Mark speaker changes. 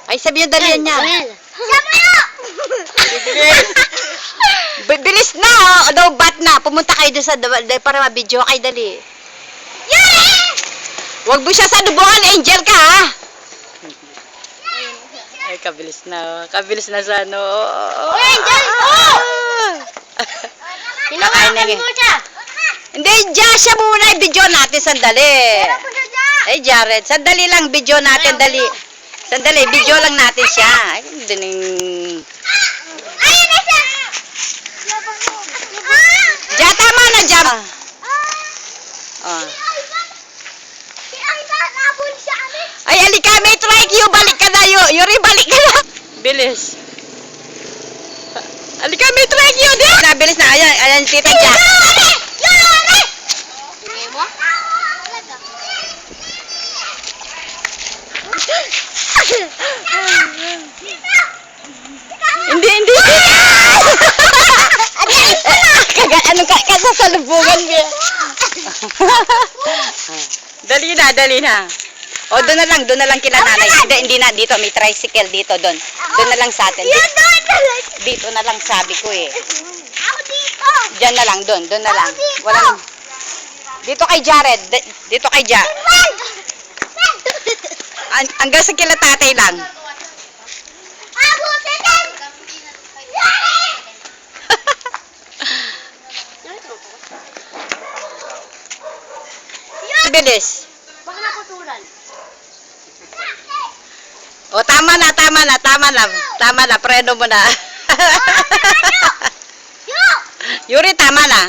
Speaker 1: Ay, sabi yung dalian niya. Bilis na, oh. Low-bat na. Pumunta kayo doon sa para ma-video kayo, dali. Huwag mo siya sa dubungan, Angel ka, ha? Ay, kabilis na, oh. Kabilis na sa ano.
Speaker 2: Angel! Hinawakan mo siya!
Speaker 1: Hindi, dyan siya muna. I-video natin, sandali. Ay, Jared, sandali lang, video natin, dali. Sandali, video lang natin siya. Ay, dining...
Speaker 2: Ayun na siya!
Speaker 1: Diyan, tama na, Jam. Oh.
Speaker 2: Si Aida, nabul siya amin.
Speaker 1: Ay, alika, may trike you. Balik ka na, Yuri, balik ka na. Bilis. Alika, may trike you. Bilis na, ayan, ayan, tita Jack.
Speaker 2: Tingin mo?
Speaker 1: Hindi. Ano ka sasalubungan mo? Dali na. O, doon na lang kina nanay. Hindi na, dito, may tricycle dito, doon. Doon na lang sa atin. Dito na lang sabi ko eh.
Speaker 2: Ako dito!
Speaker 1: Diyan na lang, doon na lang. Walang... Dito kay Jared, dito kay Ja. Hanggang sa kila tatay lang.
Speaker 2: Ako, second!
Speaker 1: Bilis.
Speaker 2: Baka naputulan.
Speaker 1: O, tama na. Preno mo na. Yuri, tama na.